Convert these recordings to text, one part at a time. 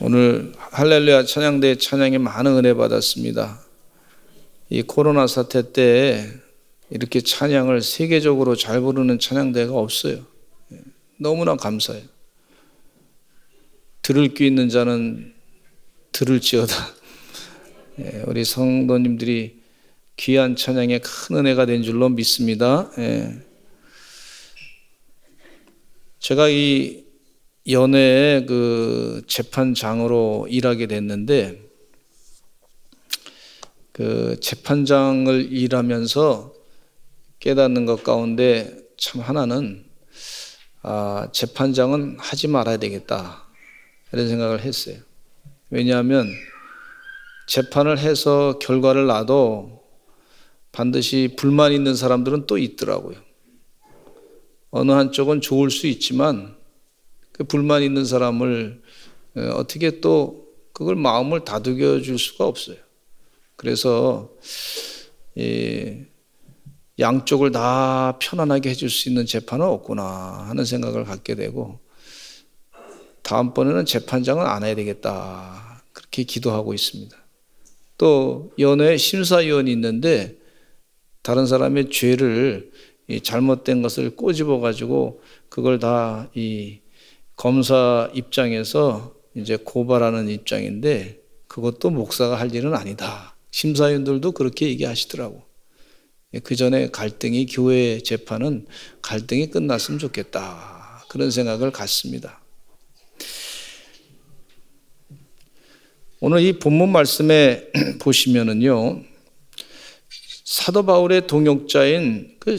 오늘 할렐루야 찬양대 찬양에 많은 은혜 받았습니다. 이 코로나 사태 때 이렇게 찬양을 세계적으로 잘 부르는 찬양대가 없어요. 너무나 감사해요. 들을 귀 있는 자는 들을지어다. 우리 성도님들이 귀한 찬양에 큰 은혜가 된 줄로 믿습니다. 제가 이 연회에 그 재판장으로 일하게 됐는데, 그 재판장을 일하면서 깨닫는 것 가운데 참 하나는, 재판장은 하지 말아야 되겠다 이런 생각을 했어요. 왜냐하면 재판을 해서 결과를 놔도 반드시 불만 있는 사람들은 또 있더라고요. 어느 한쪽은 좋을 수 있지만 그 불만 있는 사람을 어떻게 또 그걸 마음을 다독여 줄 수가 없어요. 그래서 양쪽을 다 편안하게 해줄 수 있는 재판은 없구나 하는 생각을 갖게 되고, 다음번에는 재판장은 안 해야 되겠다 그렇게 기도하고 있습니다. 또 연회 심사위원이 있는데 다른 사람의 죄를, 잘못된 것을 꼬집어 가지고 그걸 다 이 검사 입장에서 이제 고발하는 입장인데, 그것도 목사가 할 일은 아니다. 심사위원들도 그렇게 얘기하시더라고. 그 전에 갈등이, 교회 재판은 갈등이 끝났으면 좋겠다 그런 생각을 갖습니다. 오늘 이 본문 말씀에 보시면은요, 사도 바울의 동역자인 그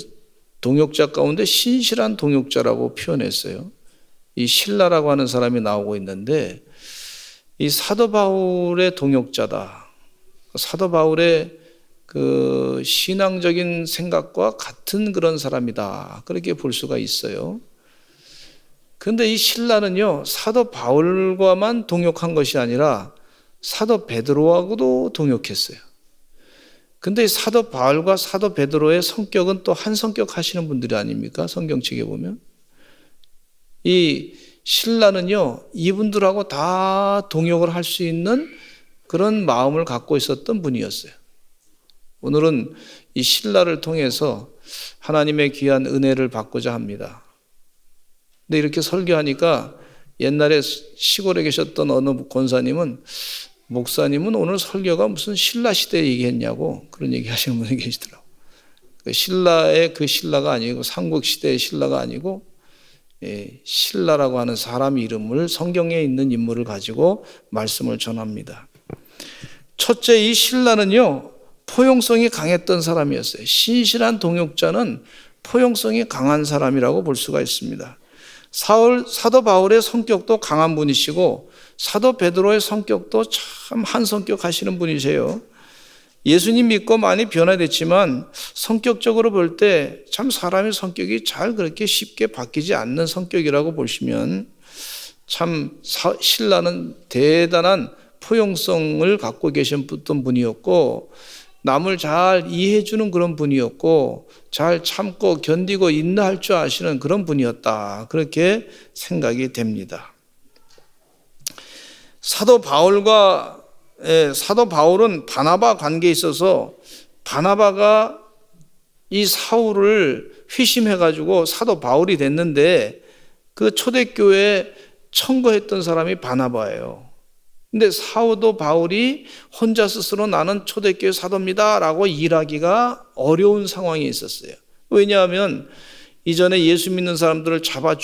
동역자 가운데 신실한 동역자라고 표현했어요. 이 실라라고 하는 사람이 나오고 있는데, 이 사도 바울의 동역자다. 사도 바울의 그 신앙적인 생각과 같은 그런 사람이다. 그렇게 볼 수가 있어요. 그런데 이 실라는요, 사도 바울과만 동역한 것이 아니라 사도 베드로하고도 동역했어요. 근데 사도 바울과 사도 베드로의 성격은 또 한 성격 하시는 분들이 아닙니까? 성경책에 보면. 이 실라는요, 이분들하고 다 동역을 할 수 있는 그런 마음을 갖고 있었던 분이었어요. 오늘은 이 실라를 통해서 하나님의 귀한 은혜를 받고자 합니다. 근데 이렇게 설교하니까 옛날에 시골에 계셨던 어느 권사님은, 목사님은 오늘 설교가 무슨 신라 시대 얘기했냐고 그런 얘기 하시는 분이 계시더라고요. 신라의 그 신라가 아니고, 삼국 시대의 신라가 아니고, 신라라고 하는 사람 이름을, 성경에 있는 인물을 가지고 말씀을 전합니다. 첫째, 이 신라는요, 포용성이 강했던 사람이었어요. 신실한 동역자는 포용성이 강한 사람이라고 볼 수가 있습니다. 사도 바울의 성격도 강한 분이시고, 사도 베드로의 성격도 참 한 성격 하시는 분이세요. 예수님 믿고 많이 변화됐지만 성격적으로 볼 때 참 사람의 성격이 잘 그렇게 쉽게 바뀌지 않는 성격이라고 보시면, 참 신라는 대단한 포용성을 갖고 계셨던 분이었고, 남을 잘 이해해 주는 그런 분이었고, 잘 참고 견디고 인내할 줄 아시는 그런 분이었다, 그렇게 생각이 됩니다. 사도 바울은 바나바 관계에 있어서, 바나바가 이 사울을 회심해가지고 사도 바울이 됐는데, 그 초대교회에 청거했던 사람이 바나바예요. 근데 사도 바울이 혼자 스스로 나는 초대교회 사도입니다 라고 일하기가 어려운 상황에 있었어요. 왜냐하면 이전에 예수 믿는 사람들을 잡아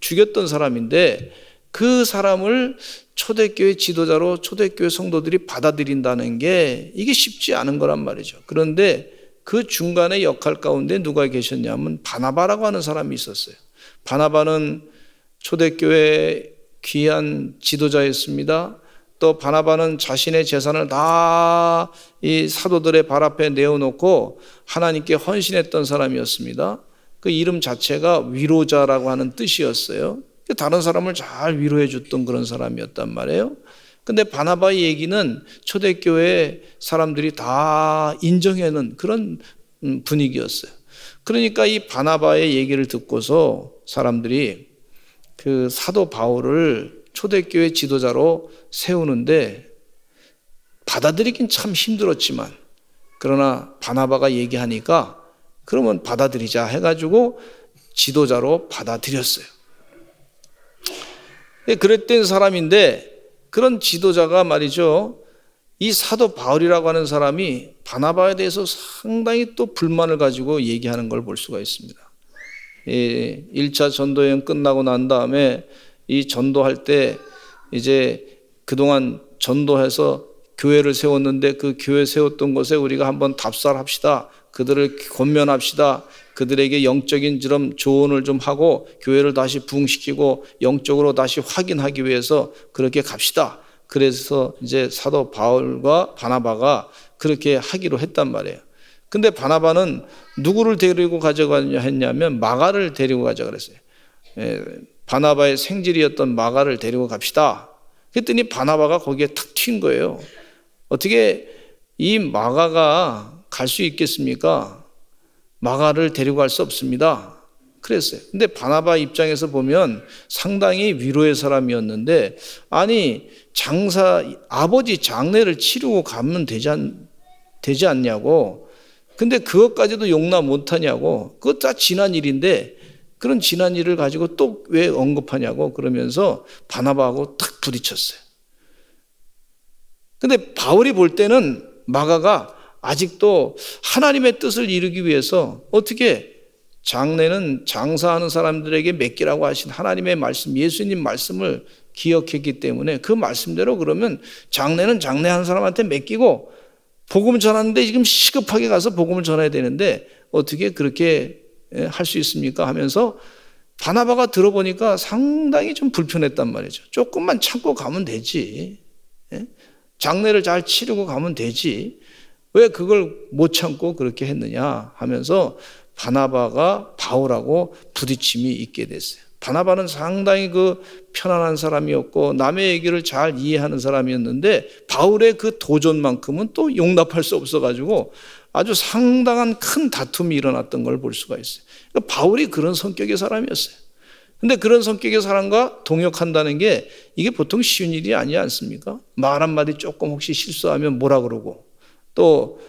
죽였던 사람인데, 그 사람을 초대교회 지도자로 초대교회 성도들이 받아들인다는 게 이게 쉽지 않은 거란 말이죠. 그런데 그 중간의 역할 가운데 누가 계셨냐면 바나바라고 하는 사람이 있었어요. 바나바는 초대교회 귀한 지도자였습니다. 또 바나바는 자신의 재산을 다 이 사도들의 발 앞에 내어놓고 하나님께 헌신했던 사람이었습니다. 그 이름 자체가 위로자라고 하는 뜻이었어요. 다른 사람을 잘 위로해 줬던 그런 사람이었단 말이에요. 근데 바나바의 얘기는 초대교회 사람들이 다 인정하는 그런 분위기였어요. 그러니까 이 바나바의 얘기를 듣고서 사람들이 그 사도 바울을 초대교회 지도자로 세우는데 받아들이긴 참 힘들었지만, 그러나 바나바가 얘기하니까 그러면 받아들이자 해가지고 지도자로 받아들였어요. 그랬던 사람인데, 그런 지도자가 말이죠, 이 사도 바울이라고 하는 사람이 바나바에 대해서 상당히 또 불만을 가지고 얘기하는 걸 볼 수가 있습니다. 1차 전도여행 끝나고 난 다음에 이 전도할 때 이제 그동안 전도해서 교회를 세웠는데 그 교회 세웠던 곳에 우리가 한번 답살합시다. 그들을 권면합시다. 그들에게 영적인 조언을 좀 하고 교회를 다시 부흥시키고 영적으로 다시 확인하기 위해서 그렇게 갑시다. 그래서 이제 사도 바울과 바나바가 그렇게 하기로 했단 말이에요. 근데 바나바는 누구를 데리고 가져가냐 했냐면 마가를 데리고 가자 그랬어요. 바나바의 생질이었던 마가를 데리고 갑시다. 그랬더니 바나바가 거기에 탁 튄 거예요. 어떻게 이 마가가 갈 수 있겠습니까? 마가를 데리고 갈 수 없습니다. 그랬어요. 근데 바나바 입장에서 보면 상당히 위로의 사람이었는데, 아니 아버지 장례를 치르고 가면 되지 않냐고. 근데 그것까지도 용납 못하냐고. 그것 다 지난 일인데 그런 지난 일을 가지고 또 왜 언급하냐고 그러면서 바나바하고 탁 부딪혔어요. 근데 바울이 볼 때는 마가가 아직도 하나님의 뜻을 이루기 위해서 어떻게 장례는 장사하는 사람들에게 맡기라고 하신 하나님의 말씀, 예수님 말씀을 기억했기 때문에 그 말씀대로 그러면 장례는 장례하는 사람한테 맡기고 복음 전하는데 지금 시급하게 가서 복음을 전해야 되는데 어떻게 그렇게 할 수 있습니까? 하면서 바나바가 들어보니까 상당히 좀 불편했단 말이죠. 조금만 참고 가면 되지. 장례를 잘 치르고 가면 되지. 왜 그걸 못 참고 그렇게 했느냐 하면서 바나바가 바울하고 부딪힘이 있게 됐어요. 바나바는 상당히 그 편안한 사람이었고 남의 얘기를 잘 이해하는 사람이었는데 바울의 그 도전만큼은 또 용납할 수 없어가지고 아주 상당한 큰 다툼이 일어났던 걸 볼 수가 있어요. 그러니까 바울이 그런 성격의 사람이었어요. 근데 그런 성격의 사람과 동역한다는 게 이게 보통 쉬운 일이 아니지 않습니까? 말 한마디 조금 혹시 실수하면 뭐라 그러고 또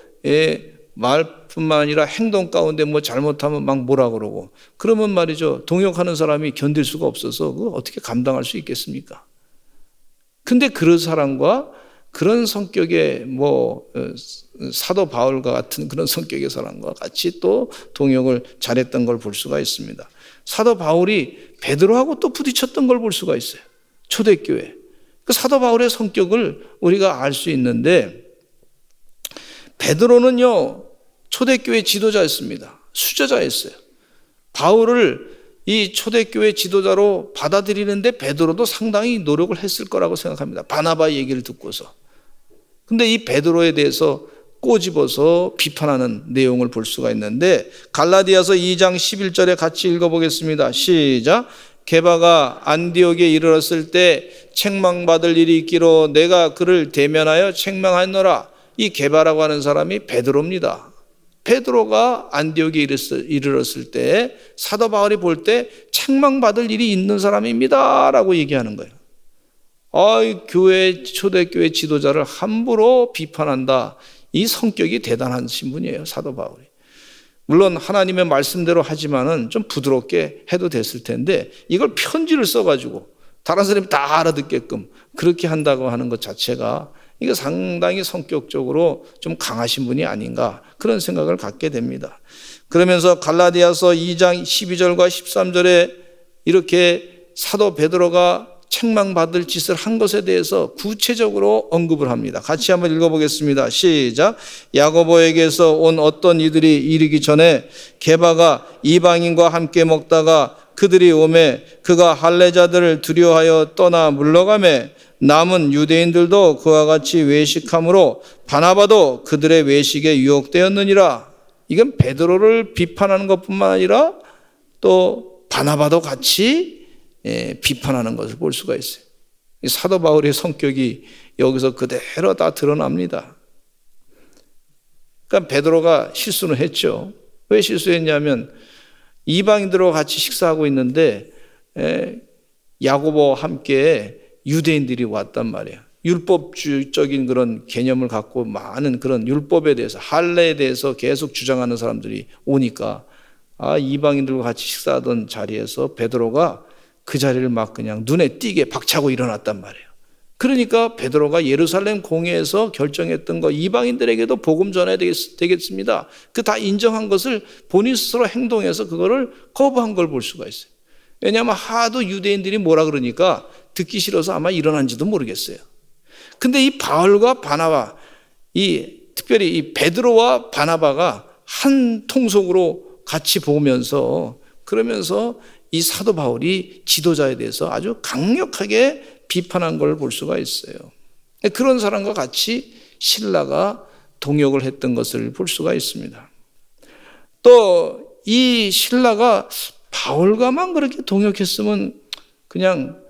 말뿐만 아니라 행동 가운데 뭐 잘못하면 막 뭐라 그러고 그러면 말이죠. 동역하는 사람이 견딜 수가 없어서 그거 어떻게 감당할 수 있겠습니까? 근데 그런 사람과 그런 성격의 사도 바울과 같은 그런 성격의 사람과 같이 또 동역을 잘했던 걸 볼 수가 있습니다. 사도 바울이 베드로하고 또 부딪혔던 걸 볼 수가 있어요. 초대교회. 그 사도 바울의 성격을 우리가 알 수 있는데 베드로는요 초대교회 지도자였습니다. 수저자였어요. 바울을 이 초대교회 지도자로 받아들이는데 베드로도 상당히 노력을 했을 거라고 생각합니다. 바나바 얘기를 듣고서. 근데 이 베드로에 대해서 꼬집어서 비판하는 내용을 볼 수가 있는데 갈라디아서 2장 11절에 같이 읽어보겠습니다. 시작. 게바가 안디옥에 이르렀을 때 책망받을 일이 있기로 내가 그를 대면하여 책망하노라. 이 게바라고 하는 사람이 베드로입니다. 베드로가 안디옥에 이르렀을 때 사도 바울이 볼 때 책망받을 일이 있는 사람입니다 라고 얘기하는 거예요. 초대교회 지도자를 함부로 비판한다. 이 성격이 대단한 신분이에요, 사도 바울이. 물론 하나님의 말씀대로 하지만은 좀 부드럽게 해도 됐을 텐데 이걸 편지를 써가지고 다른 사람이 다 알아듣게끔 그렇게 한다고 하는 것 자체가 이게 상당히 성격적으로 좀 강하신 분이 아닌가 그런 생각을 갖게 됩니다. 그러면서 갈라디아서 2장 12절과 13절에 이렇게 사도 베드로가 책망받을 짓을 한 것에 대해서 구체적으로 언급을 합니다. 같이 한번 읽어보겠습니다. 시작. 야고보에게서 온 어떤 이들이 이르기 전에 게바가 이방인과 함께 먹다가 그들이 오매 그가 할례자들을 두려워하여 떠나 물러가매 남은 유대인들도 그와 같이 외식함으로 바나바도 그들의 외식에 유혹되었느니라. 이건 베드로를 비판하는 것뿐만 아니라 또 바나바도 같이 비판하는 것을 볼 수가 있어요. 사도 바울의 성격이 여기서 그대로 다 드러납니다. 그러니까 베드로가 실수는 했죠. 왜 실수했냐면 이방인들과 같이 식사하고 있는데 야고보와 함께 유대인들이 왔단 말이에요. 율법주의적인 그런 개념을 갖고 많은 그런 율법에 대해서, 할례에 대해서 계속 주장하는 사람들이 오니까 이방인들과 같이 식사하던 자리에서 베드로가 그 자리를 막 그냥 눈에 띄게 박차고 일어났단 말이에요. 그러니까 베드로가 예루살렘 공회에서 결정했던 거, 이방인들에게도 복음 전해야 되겠습니다, 그 다 인정한 것을 본인 스스로 행동해서 그거를 거부한 걸 볼 수가 있어요. 왜냐하면 하도 유대인들이 뭐라 그러니까 듣기 싫어서 아마 일어난지도 모르겠어요. 근데 이 바울과 바나바, 특별히 이 베드로와 바나바가 한 통속으로 같이 보면서, 그러면서 이 사도 바울이 지도자에 대해서 아주 강력하게 비판한 걸 볼 수가 있어요. 그런 사람과 같이 신라가 동역을 했던 것을 볼 수가 있습니다. 또 이 신라가 바울과만 그렇게 동역했으면 그냥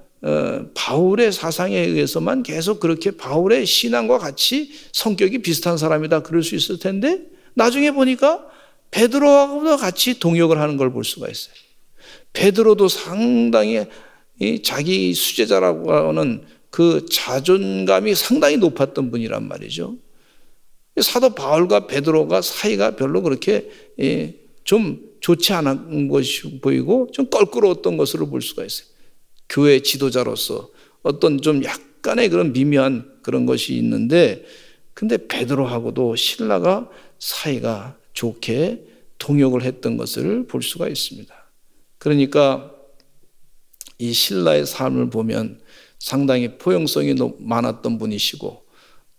바울의 사상에 의해서만 계속 그렇게 바울의 신앙과 같이 성격이 비슷한 사람이다 그럴 수 있을 텐데, 나중에 보니까 베드로하고도 같이 동역을 하는 걸 볼 수가 있어요. 베드로도 상당히 자기 수제자라고 하는 그 자존감이 상당히 높았던 분이란 말이죠. 사도 바울과 베드로가 사이가 별로 그렇게 좀 좋지 않은 것이 보이고 좀 껄끄러웠던 것으로 볼 수가 있어요. 교회 지도자로서 어떤 좀 약간의 그런 미묘한 그런 것이 있는데, 근데 베드로하고도 신라가 사이가 좋게 동역을 했던 것을 볼 수가 있습니다. 그러니까 이 신라의 삶을 보면 상당히 포용성이 많았던 분이시고,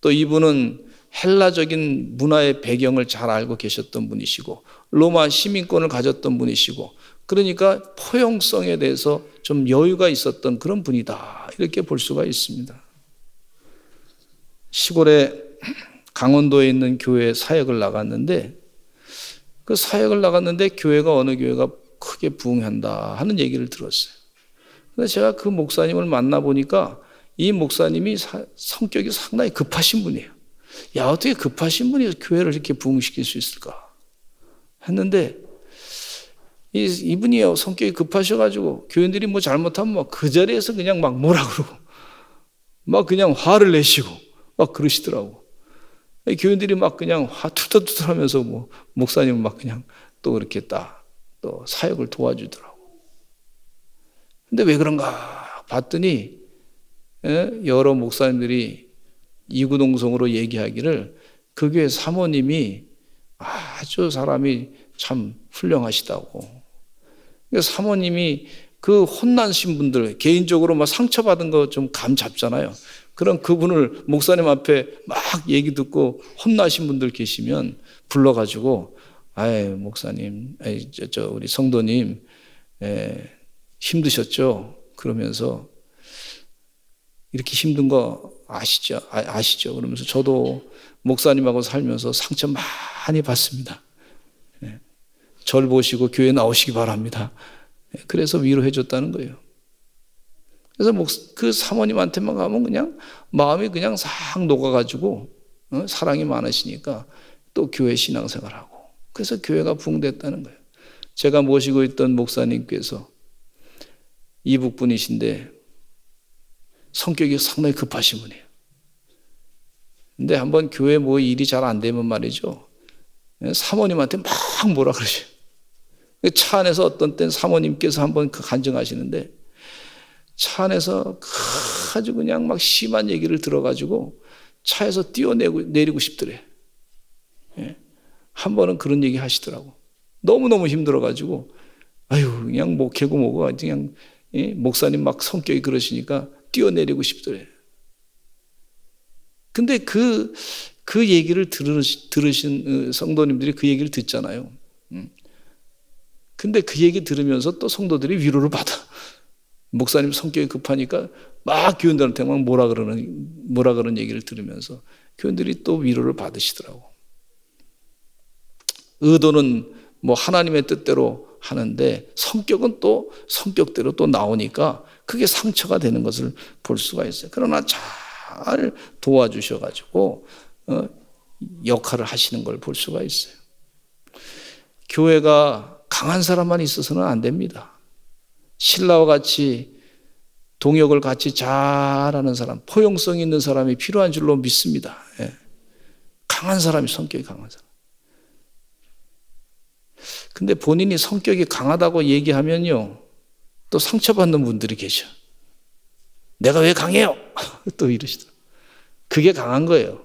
또 이분은 헬라적인 문화의 배경을 잘 알고 계셨던 분이시고, 로마 시민권을 가졌던 분이시고, 그러니까 포용성에 대해서 좀 여유가 있었던 그런 분이다, 이렇게 볼 수가 있습니다. 시골에 강원도에 있는 교회에 사역을 나갔는데, 그 사역을 나갔는데 교회가 어느 교회가 크게 부흥한다 하는 얘기를 들었어요. 근데 제가 그 목사님을 만나보니까 이 목사님이 성격이 상당히 급하신 분이에요. 야, 어떻게 급하신 분이 교회를 이렇게 부흥시킬 수 있을까 했는데, 이분이 성격이 급하셔가지고 교인들이 뭐 잘못하면 막 그 자리에서 그냥 막 뭐라 그러고 막 그냥 화를 내시고 막 그러시더라고. 교인들이 막 그냥 화 투덜투덜 하면서 뭐 목사님은 막 그냥 또 그렇게 또 사역을 도와주더라고. 근데 왜 그런가 봤더니 여러 목사님들이 이구동성으로 얘기하기를 그 교회 사모님이 아주 사람이 참 훌륭하시다고. 사모님이 그 혼나신 분들, 개인적으로 막 상처받은 거 좀 감 잡잖아요. 그런 그분을 목사님 앞에 막 얘기 듣고 혼나신 분들 계시면 불러가지고, 목사님, 우리 성도님, 힘드셨죠? 그러면서 이렇게 힘든 거 아시죠? 아시죠? 그러면서 저도 목사님하고 살면서 상처 많이 받습니다. 절 보시고 교회 나오시기 바랍니다. 그래서 위로해 줬다는 거예요. 그래서 그 사모님한테만 가면 그냥 마음이 그냥 싹 녹아가지고 사랑이 많으시니까 또 교회 신앙생활하고, 그래서 교회가 부흥됐다는 거예요. 제가 모시고 있던 목사님께서 이북 분이신데 성격이 상당히 급하신 분이에요. 근데 한번 교회 뭐 일이 잘 안 되면 말이죠, 사모님한테 막 뭐라 그러셔요. 차 안에서 어떤 땐 사모님께서 한번 간증하시는데, 차 안에서 아주 그냥 막 심한 얘기를 들어가지고 차에서 뛰어내리고 싶더래. 한 번은 그런 얘기 하시더라고. 너무너무 힘들어가지고, 그냥 목회고 뭐고, 그냥 목사님 막 성격이 그러시니까 뛰어내리고 싶더래. 근데 그 얘기를 들으신 성도님들이 그 얘기를 듣잖아요. 근데 그 얘기 들으면서 또 성도들이 위로를 받아. 목사님 성격이 급하니까 막 교인들한테 막 뭐라 그러는 얘기를 들으면서 교인들이 또 위로를 받으시더라고. 의도는 뭐 하나님의 뜻대로 하는데 성격은 또 성격대로 또 나오니까 그게 상처가 되는 것을 볼 수가 있어요. 그러나 잘 도와주셔가지고 역할을 하시는 걸 볼 수가 있어요. 교회가 강한 사람만 있어서는 안 됩니다. 신라와 같이 동역을 같이 잘하는 사람, 포용성 있는 사람이 필요한 줄로 믿습니다. 예. 강한 사람이, 성격이 강한 사람. 근데 본인이 성격이 강하다고 얘기하면요, 또 상처받는 분들이 계셔. 내가 왜 강해요? 또 이러시더라고요. 그게 강한 거예요.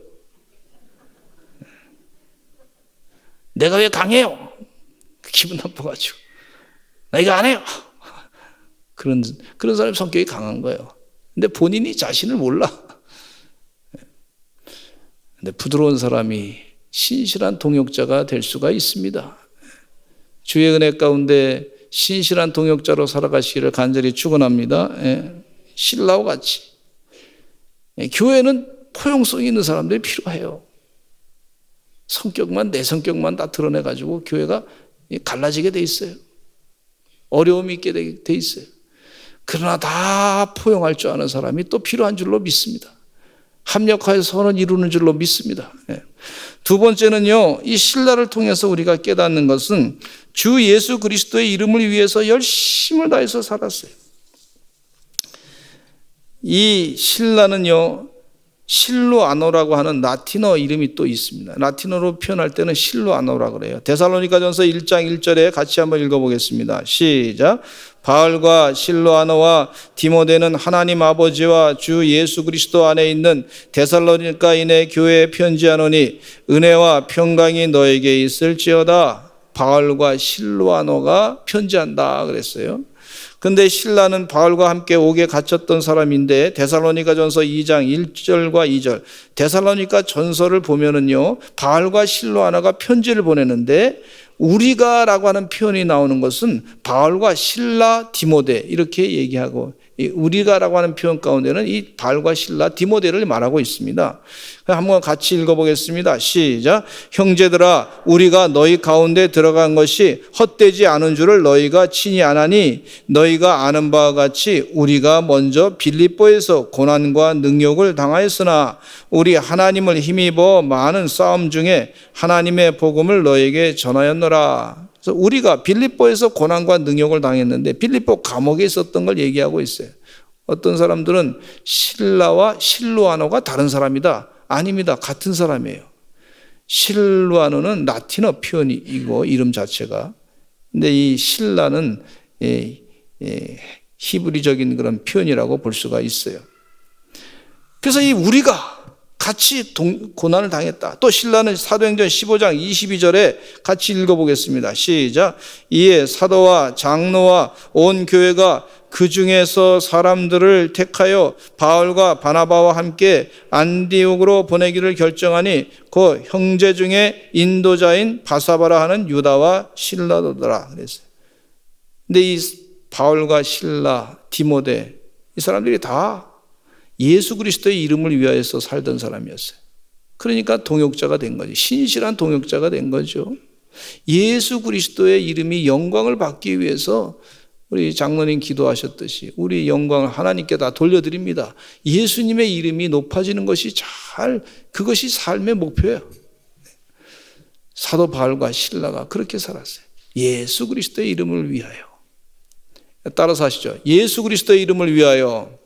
내가 왜 강해요? 기분 나빠가지고. 나 이거 안 해요. 그런 사람이 성격이 강한 거예요. 근데 본인이 자신을 몰라. 근데 부드러운 사람이 신실한 동역자가 될 수가 있습니다. 주의 은혜 가운데 신실한 동역자로 살아가시기를 간절히 축원합니다. 신라와 같이. 교회는 포용성 있는 사람들이 필요해요. 내 성격만 다 드러내가지고 교회가 갈라지게 돼 있어요. 어려움이 있게 돼 있어요. 그러나 다 포용할 줄 아는 사람이 또 필요한 줄로 믿습니다. 합력하여 선을 이루는 줄로 믿습니다. 두 번째는요, 이 신라를 통해서 우리가 깨닫는 것은 주 예수 그리스도의 이름을 위해서 열심을 다해서 살았어요. 이 신라는요, 실로아노라고 하는 라틴어 이름이 또 있습니다. 라틴어로 표현할 때는 실로아노라고 그래요. 데살로니가전서 1장 1절에 같이 한번 읽어보겠습니다. 시작. 바울과 실로아노와 디모데는 하나님 아버지와 주 예수 그리스도 안에 있는 데살로니가인의 교회에 편지하노니 은혜와 평강이 너에게 있을지어다. 바울과 실로아노가 편지한다 그랬어요. 근데 신라는 바울과 함께 옥에 갇혔던 사람인데 데살로니가전서 2장 1절과 2절, 데살로니가 전서를 보면은요, 바울과 실로아노가 편지를 보내는데 우리가라고 하는 표현이 나오는 것은 바울과 실라, 디모데 이렇게 얘기하고, 우리가라고 하는 표현 가운데는 이 바울과 실라, 디모데를 말하고 있습니다. 한번 같이 읽어보겠습니다. 시작. 형제들아, 우리가 너희 가운데 들어간 것이 헛되지 않은 줄을 너희가 친히 아나니 너희가 아는 바와 같이 우리가 먼저 빌립보에서 고난과 능욕을 당하였으나 우리 하나님을 힘입어 많은 싸움 중에 하나님의 복음을 너에게 전하였노라. 그래서 우리가 빌립보에서 고난과 능욕을 당했는데 빌립보 감옥에 있었던 걸 얘기하고 있어요. 어떤 사람들은 실라와 실로아노가 다른 사람이다. 아닙니다. 같은 사람이에요. 실로아노는 라틴어 표현이고 이름 자체가. 근데 이 실라는 히브리적인 그런 표현이라고 볼 수가 있어요. 그래서 이 우리가 같이 고난을 당했다. 또 신라는 사도행전 15장 22절에 같이 읽어보겠습니다. 시작. 이에 사도와 장로와 온 교회가 그 중에서 사람들을 택하여 바울과 바나바와 함께 안디옥으로 보내기를 결정하니 그 형제 중에 인도자인 바사바라 하는 유다와 실라더라 그랬어요. 근데 이 바울과 실라, 디모데 이 사람들이 다 예수 그리스도의 이름을 위하여서 살던 사람이었어요. 그러니까 동역자가 된 거죠. 신실한 동역자가 된 거죠. 예수 그리스도의 이름이 영광을 받기 위해서 우리 장로님 기도하셨듯이 우리 영광을 하나님께 다 돌려드립니다. 예수님의 이름이 높아지는 것이 그것이 삶의 목표예요. 사도 바울과 실라가 그렇게 살았어요. 예수 그리스도의 이름을 위하여. 따라서 하시죠. 예수 그리스도의 이름을 위하여.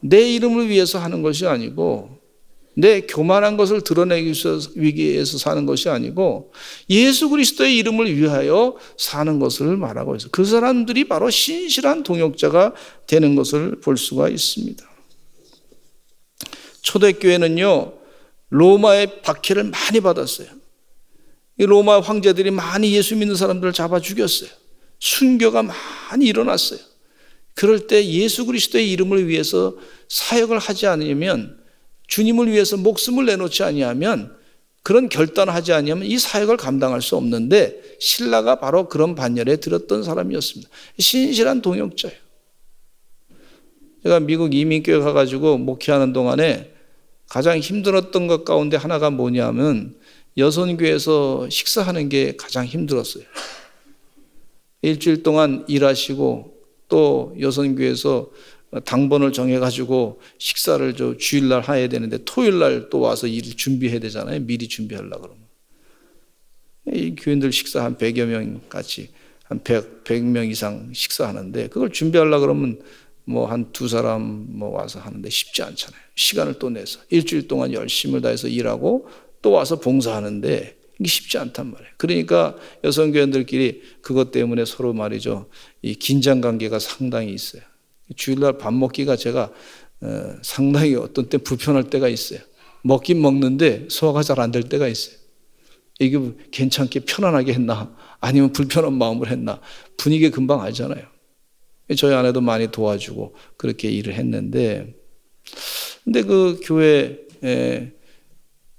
내 이름을 위해서 하는 것이 아니고 내 교만한 것을 드러내기 위해서 사는 것이 아니고 예수 그리스도의 이름을 위하여 사는 것을 말하고 있어요. 그 사람들이 바로 신실한 동역자가 되는 것을 볼 수가 있습니다. 초대교회는요, 로마의 박해를 많이 받았어요. 이 로마 황제들이 많이 예수 믿는 사람들을 잡아 죽였어요. 순교가 많이 일어났어요. 그럴 때 예수 그리스도의 이름을 위해서 사역을 하지 않으면, 주님을 위해서 목숨을 내놓지 아니하면, 그런 결단을 하지 아니하면 이 사역을 감당할 수 없는데 실라가 바로 그런 반열에 들었던 사람이었습니다. 신실한 동역자예요. 제가 미국 이민교회 가가지고 목회하는 동안에 가장 힘들었던 것 가운데 하나가 뭐냐면 여선교회에서 식사하는 게 가장 힘들었어요. 일주일 동안 일하시고 또 여선교회에서 당번을 정해가지고 식사를 주일날 해야 되는데 토요일날 또 와서 일을 준비해야 되잖아요. 미리 준비하려고 그러면. 이 교인들 식사 한 100여 명 같이 한 100명 이상 식사하는데 그걸 준비하려고 그러면 뭐 한 두 사람 뭐 와서 하는데 쉽지 않잖아요. 시간을 또 내서 일주일 동안 열심을 다해서 일하고 또 와서 봉사하는데 이게 쉽지 않단 말이에요. 그러니까 여성교회들끼리 그것 때문에 서로 말이죠. 이 긴장 관계가 상당히 있어요. 주일날 밥 먹기가 제가 상당히 어떤 때 불편할 때가 있어요. 먹긴 먹는데 소화가 잘 안 될 때가 있어요. 이게 괜찮게 편안하게 했나 아니면 불편한 마음으로 했나 분위기 금방 알잖아요. 저희 아내도 많이 도와주고 그렇게 일을 했는데 근데 그 교회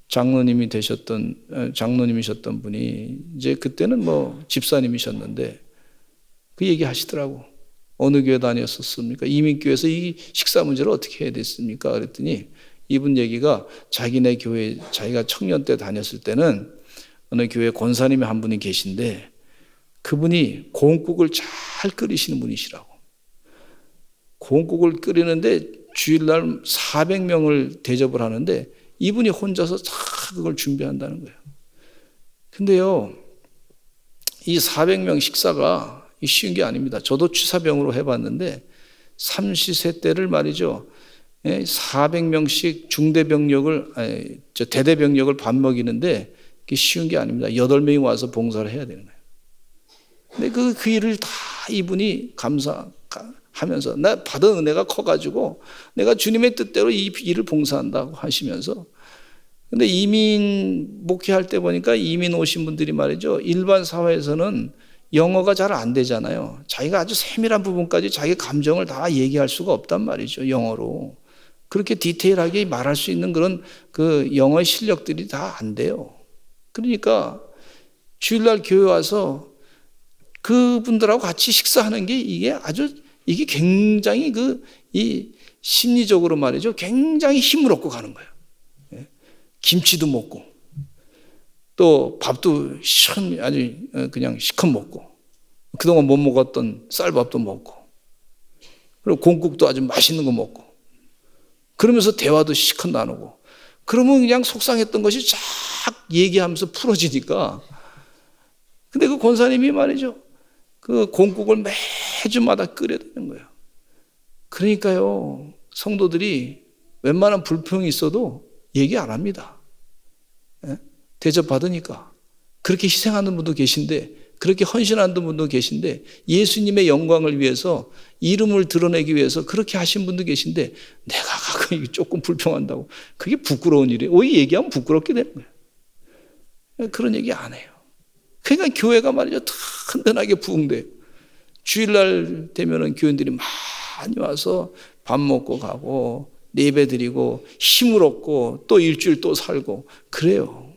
장로님이셨던 분이 이제 그때는 뭐 집사님이셨는데 그 얘기 하시더라고. 어느 교회 다녔었습니까? 이민교회에서 이 식사 문제를 어떻게 해야 됐습니까? 그랬더니 이분 얘기가 자기네 교회 자기가 청년 때 다녔을 때는 어느 교회 권사님이 한 분이 계신데 그분이 고흥국을 잘 끓이시는 분이시라고. 고흥국을 끓이는데 주일날 400명을 대접을 하는데 이분이 혼자서 다 그걸 준비한다는 거예요. 근데요, 이 400명 식사가 쉬운 게 아닙니다. 저도 취사병으로 해봤는데 삼시세 때를 말이죠. 400명씩 대대병력을 밥 먹이는데 그게 쉬운 게 아닙니다. 8명이 와서 봉사를 해야 되는 거예요. 근데 그 일을 다 이분이 감사하면서 나 받은 은혜가 커가지고 내가 주님의 뜻대로 이 일을 봉사한다고 하시면서 근데 이민 목회할 때 보니까 이민 오신 분들이 말이죠. 일반 사회에서는 영어가 잘 안 되잖아요. 자기가 아주 세밀한 부분까지 자기 감정을 다 얘기할 수가 없단 말이죠. 영어로. 그렇게 디테일하게 말할 수 있는 그런 그 영어의 실력들이 다 안 돼요. 그러니까 주일날 교회 와서 그분들하고 같이 식사하는 게 이게 굉장히 이 심리적으로 말이죠. 굉장히 힘을 얻고 가는 거예요. 김치도 먹고 또 밥도 아주 그냥 시컷 먹고 그동안 못 먹었던 쌀밥도 먹고 그리고 공국도 아주 맛있는 거 먹고 그러면서 대화도 시컷 나누고 그러면 그냥 속상했던 것이 쫙 얘기하면서 풀어지니까 근데 그 권사님이 말이죠. 그 공국을 매주마다 끓여야 되는 거예요. 그러니까요. 성도들이 웬만한 불평이 있어도 얘기 안 합니다. 대접받으니까. 그렇게 희생하는 분도 계신데 그렇게 헌신하는 분도 계신데 예수님의 영광을 위해서 이름을 드러내기 위해서 그렇게 하신 분도 계신데 내가 가끔 조금 불평한다고 그게 부끄러운 일이에요. 오히려 얘기하면 부끄럽게 되는 거예요. 그런 얘기 안 해요. 그러니까 교회가 말이죠. 든든하게 부흥돼요. 주일날 되면은 교인들이 많이 와서 밥 먹고 가고 예배 드리고 힘을 얻고 또 일주일 또 살고 그래요.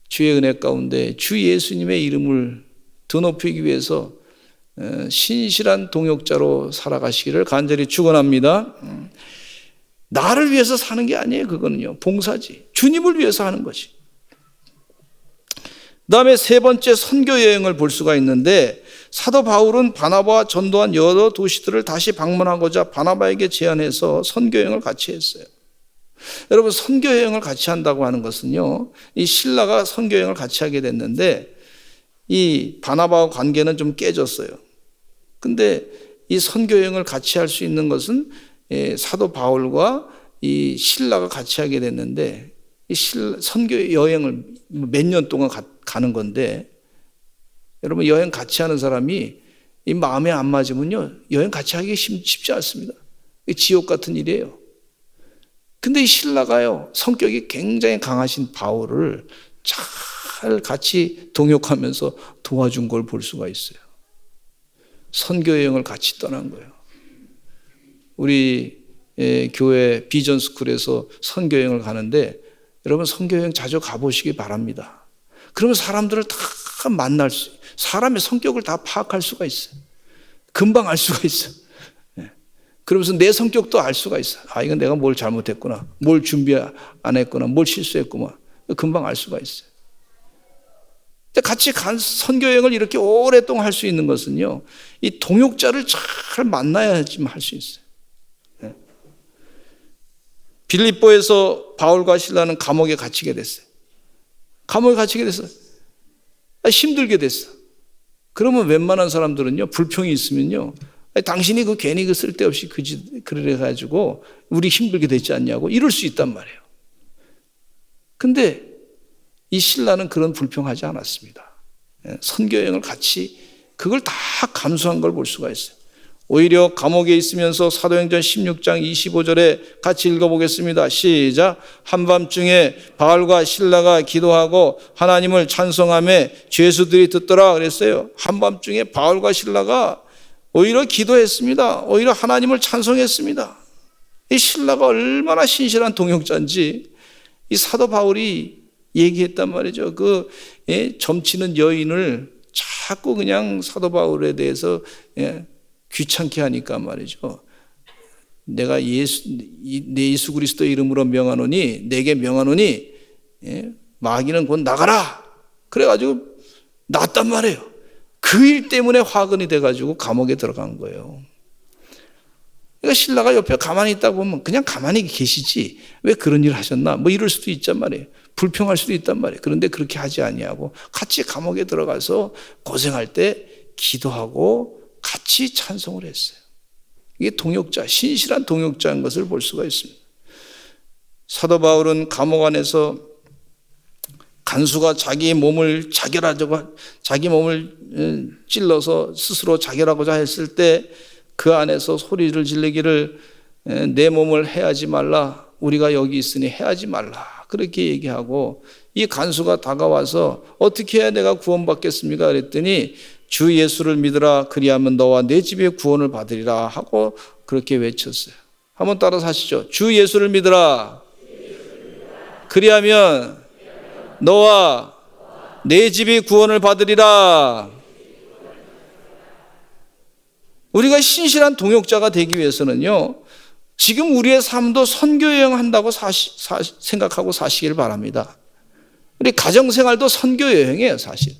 주의 은혜 가운데 주 예수님의 이름을 드높이기 위해서 신실한 동역자로 살아가시기를 간절히 축원합니다. 나를 위해서 사는 게 아니에요. 그거는요. 봉사지. 주님을 위해서 하는 거지. 그다음에 세 번째 선교 여행을 볼 수가 있는데 사도 바울은 바나바와 전도한 여러 도시들을 다시 방문하고자 바나바에게 제안해서 선교 여행을 같이 했어요. 여러분 선교 여행을 같이 한다고 하는 것은요. 이 신라가 선교 여행을 같이 하게 됐는데 이 바나바와 관계는 좀 깨졌어요. 근데 이 선교 여행을 같이 할 수 있는 것은 사도 바울과 이 신라가 같이 하게 됐는데 이 선교 여행을 몇 년 동안 가는 건데 여러분 여행 같이 하는 사람이 이 마음에 안 맞으면요 여행 같이 하기 쉽지 않습니다. 지옥 같은 일이에요. 근데 이 신라가요 성격이 굉장히 강하신 바울을 잘 같이 동역하면서 도와준 걸 볼 수가 있어요. 선교 여행을 같이 떠난 거예요. 우리 교회 비전 스쿨에서 선교 여행을 가는데 여러분 선교 여행 자주 가보시기 바랍니다. 그러면 사람들을 다 만날 수, 사람의 성격을 다 파악할 수가 있어요. 금방 알 수가 있어요. 그러면서 내 성격도 알 수가 있어요. 아, 이건 내가 뭘 잘못했구나, 뭘 준비 안 했구나, 뭘 실수했구나. 금방 알 수가 있어요. 같이 간 선교 여행을 이렇게 오랫동안 할 수 있는 것은요, 이 동역자를 잘 만나야지만 할 수 있어요. 빌립보에서 바울과 실라는 감옥에 갇히게 됐어요. 감옥에 갇히게 됐어요. 힘들게 됐어. 그러면 웬만한 사람들은요, 불평이 있으면요, 아니, 당신이 괜히 쓸데없이 그래 가지고 우리 힘들게 됐지 않냐고 이럴 수 있단 말이에요. 근데 이 신라는 그런 불평하지 않았습니다. 선교 여행을 같이 그걸 다 감수한 걸 볼 수가 있어요. 오히려 감옥에 있으면서 사도행전 16장 25절에 같이 읽어보겠습니다. 시작. 한밤중에 바울과 실라가 기도하고 하나님을 찬송하며 죄수들이 듣더라 그랬어요. 한밤중에 바울과 실라가 오히려 기도했습니다. 오히려 하나님을 찬송했습니다. 이 실라가 얼마나 신실한 동역자인지 이 사도 바울이 얘기했단 말이죠. 점치는 여인을 자꾸 그냥 사도 바울에 대해서 귀찮게 하니까 말이죠. 내가 내 예수 그리스도 이름으로 명하노니 내게 명하노니 마귀는 곧 나가라. 그래가지고 났단 말이에요. 그 일 때문에 화근이 돼가지고 감옥에 들어간 거예요. 그러니까 신라가 옆에 가만히 있다 보면 그냥 가만히 계시지 왜 그런 일을 하셨나 뭐 이럴 수도 있단 말이에요. 불평할 수도 있단 말이에요. 그런데 그렇게 하지 아니하고 같이 감옥에 들어가서 고생할 때 기도하고 같이 찬송을 했어요. 이게 동역자, 신실한 동역자인 것을 볼 수가 있습니다. 사도 바울은 감옥 안에서 간수가 자기 몸을 자결하자고 자기 몸을 찔러서 스스로 자결하고자 했을 때 그 안에서 소리를 지르기를 내 몸을 해하지 말라. 우리가 여기 있으니 해하지 말라. 그렇게 얘기하고 이 간수가 다가와서 어떻게 해야 내가 구원받겠습니까? 그랬더니 주 예수를 믿으라. 그리하면 너와 내 집에 구원을 받으리라 하고 그렇게 외쳤어요. 한번 따라서 하시죠. 주 예수를 믿으라. 그리하면 너와 내 집이 구원을 받으리라. 우리가 신실한 동역자가 되기 위해서는요, 지금 우리의 삶도 선교여행 한다고 생각하고 사시길 바랍니다. 우리 가정생활도 선교여행이에요, 사실.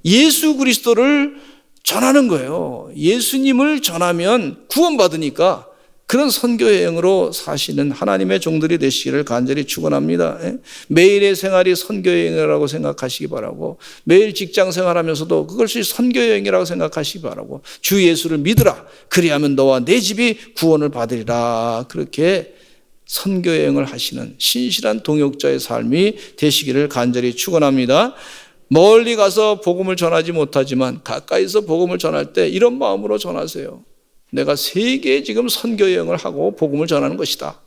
예수 그리스도를 전하는 거예요. 예수님을 전하면 구원받으니까 그런 선교여행으로 사시는 하나님의 종들이 되시기를 간절히 축원합니다. 매일의 생활이 선교여행이라고 생각하시기 바라고 매일 직장생활하면서도 그것이 선교여행이라고 생각하시기 바라고 주 예수를 믿으라. 그리하면 너와 내 집이 구원을 받으리라. 그렇게 선교여행을 하시는 신실한 동역자의 삶이 되시기를 간절히 축원합니다. 멀리 가서 복음을 전하지 못하지만 가까이서 복음을 전할 때 이런 마음으로 전하세요. 내가 세계에 지금 선교여행을 하고 복음을 전하는 것이다.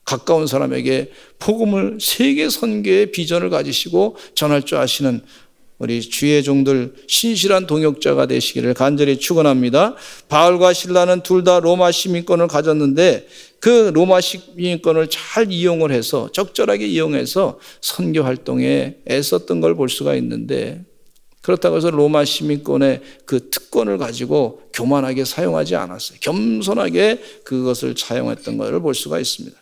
가까운 사람에게 복음을 세계 선교의 비전을 가지시고 전할 줄 아시는 우리 주의 종들 신실한 동역자가 되시기를 간절히 축원합니다. 바울과 실라는 둘 다 로마 시민권을 가졌는데 그 로마 시민권을 잘 이용을 해서 적절하게 이용해서 선교 활동에 애썼던 걸 볼 수가 있는데 그렇다고 해서 로마 시민권의 그 특권을 가지고 교만하게 사용하지 않았어요. 겸손하게 그것을 사용했던 것을 볼 수가 있습니다.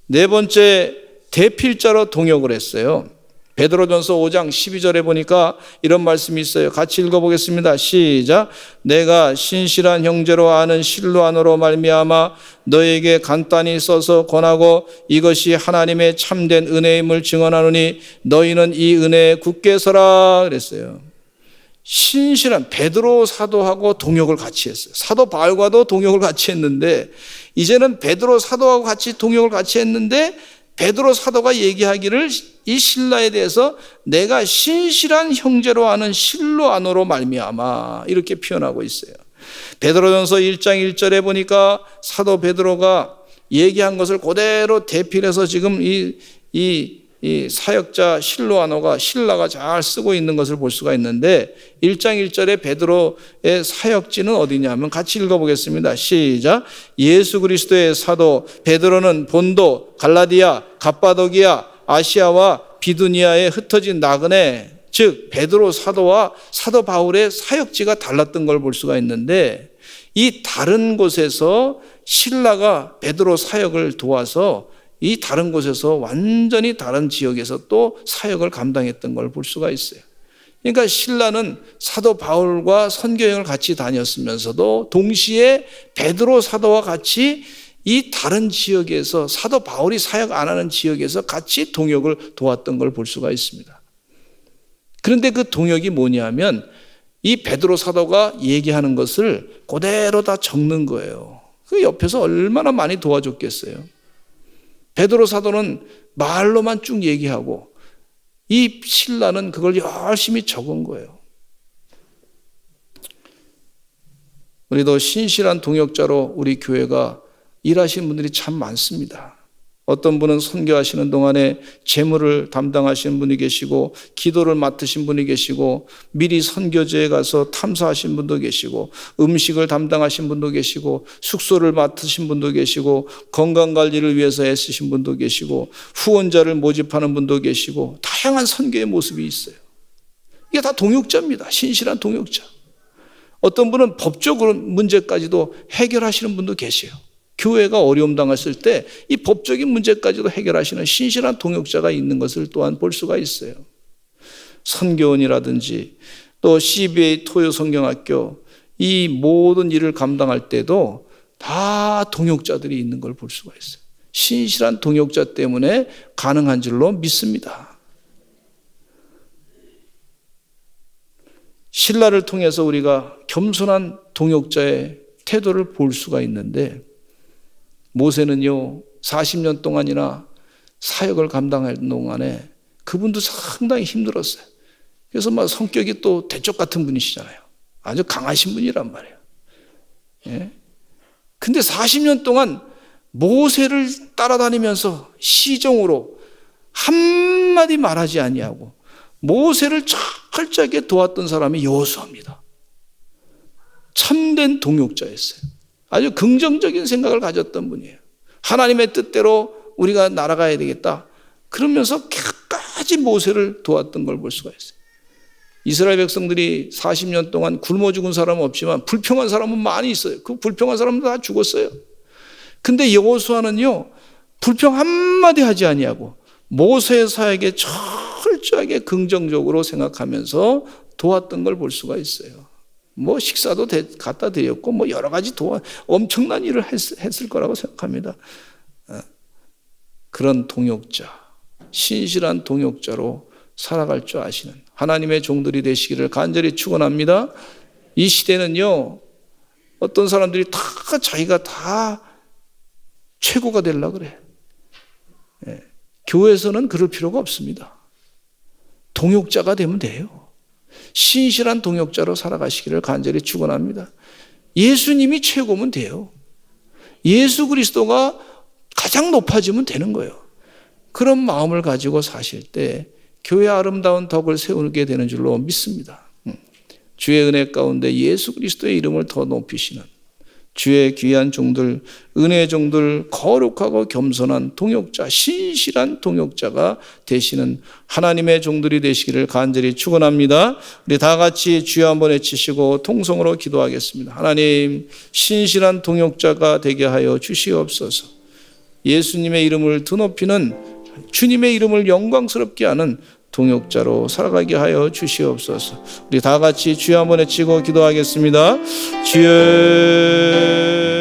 네 번째, 대필자로 동역을 했어요. 베드로전서 5장 12절에 보니까 이런 말씀이 있어요. 같이 읽어보겠습니다. 시작. 내가 신실한 형제로 아는 실로아노로 말미암아 너에게 간단히 써서 권하고 이것이 하나님의 참된 은혜임을 증언하노니 너희는 이 은혜에 굳게 서라 그랬어요. 신실한 베드로 사도하고 동역을 같이 했어요. 사도 바울과도 동역을 같이 했는데 이제는 베드로 사도하고 같이 동역을 같이 했는데 베드로 사도가 얘기하기를 이 실라에 대해서 내가 신실한 형제로 아는 실로아노로 말미암아 이렇게 표현하고 있어요. 베드로전서 1장 1절에 보니까 사도 베드로가 얘기한 것을 그대로 대필해서 지금 이 사역자 실로아노가 신라가 잘 쓰고 있는 것을 볼 수가 있는데 1장 1절에 베드로의 사역지는 어디냐면 같이 읽어보겠습니다. 시작. 예수 그리스도의 사도 베드로는 본도, 갈라디아, 갑바도기아, 아시아와 비두니아에 흩어진 나그네, 즉 베드로 사도와 사도 바울의 사역지가 달랐던 걸 볼 수가 있는데 이 다른 곳에서 실라가 베드로 사역을 도와서 이 다른 곳에서 완전히 다른 지역에서 또 사역을 감당했던 걸 볼 수가 있어요. 그러니까 실라는 사도 바울과 선교여행을 같이 다녔으면서도 동시에 베드로 사도와 같이 이 다른 지역에서 사도 바울이 사역 안 하는 지역에서 같이 동역을 도왔던 걸 볼 수가 있습니다. 그런데 그 동역이 뭐냐면 이 베드로 사도가 얘기하는 것을 그대로 다 적는 거예요. 그 옆에서 얼마나 많이 도와줬겠어요. 베드로 사도는 말로만 쭉 얘기하고 이 신라는 그걸 열심히 적은 거예요. 우리도 신실한 동역자로 우리 교회가 일하시는 분들이 참 많습니다. 어떤 분은 선교하시는 동안에 재물을 담당하시는 분이 계시고 기도를 맡으신 분이 계시고 미리 선교지에 가서 탐사하신 분도 계시고 음식을 담당하신 분도 계시고 숙소를 맡으신 분도 계시고 건강관리를 위해서 애쓰신 분도 계시고 후원자를 모집하는 분도 계시고 다양한 선교의 모습이 있어요. 이게 다 동역자입니다. 신실한 동역자. 어떤 분은 법적 문제까지도 해결하시는 분도 계세요. 교회가 어려움 당했을 때 이 법적인 문제까지도 해결하시는 신실한 동역자가 있는 것을 또한 볼 수가 있어요. 선교원이라든지 또 CBA 토요 성경학교 이 모든 일을 감당할 때도 다 동역자들이 있는 걸 볼 수가 있어요. 신실한 동역자 때문에 가능한 줄로 믿습니다. 신라를 통해서 우리가 겸손한 동역자의 태도를 볼 수가 있는데 모세는요 40년 동안이나 사역을 감당하는 동안에 그분도 상당히 힘들었어요. 그래서 막 성격이 또 대쪽 같은 분이시잖아요. 아주 강하신 분이란 말이에요. 예? 근데 40년 동안 모세를 따라다니면서 시종으로 한마디 말하지 아니하고 모세를 철저하게 도왔던 사람이 여호수아입니다. 참된 동역자였어요. 아주 긍정적인 생각을 가졌던 분이에요. 하나님의 뜻대로 우리가 날아가야 되겠다. 그러면서 끝까지 모세를 도왔던 걸 볼 수가 있어요. 이스라엘 백성들이 40년 동안 굶어 죽은 사람은 없지만 불평한 사람은 많이 있어요. 그 불평한 사람도 다 죽었어요. 근데 여호수아는요 불평 한마디 하지 아니하고 모세의 사역에 철저하게 긍정적으로 생각하면서 도왔던 걸 볼 수가 있어요. 뭐 식사도 갖다 드렸고 뭐 여러 가지 엄청난 일을 했을 거라고 생각합니다. 그런 동역자, 신실한 동역자로 살아갈 줄 아시는 하나님의 종들이 되시기를 간절히 축원합니다. 이 시대는요 어떤 사람들이 다 자기가 다 최고가 되려고 그래. 교회에서는 그럴 필요가 없습니다. 동역자가 되면 돼요. 신실한 동역자로 살아가시기를 간절히 축원합니다. 예수님이 최고면 돼요. 예수 그리스도가 가장 높아지면 되는 거예요. 그런 마음을 가지고 사실 때 교회 아름다운 덕을 세우게 되는 줄로 믿습니다. 주의 은혜 가운데 예수 그리스도의 이름을 더 높이시는 주의 귀한 종들, 은혜의 종들, 거룩하고 겸손한 동역자, 신실한 동역자가 되시는 하나님의 종들이 되시기를 간절히 축원합니다. 우리 다 같이 주여 한번 외치시고 통성으로 기도하겠습니다. 하나님, 신실한 동역자가 되게 하여 주시옵소서. 예수님의 이름을 드높이는 주님의 이름을 영광스럽게 하는 동역자로 살아가게 하여 주시옵소서. 우리 다 같이 주여 한번 외치고 기도하겠습니다. 주여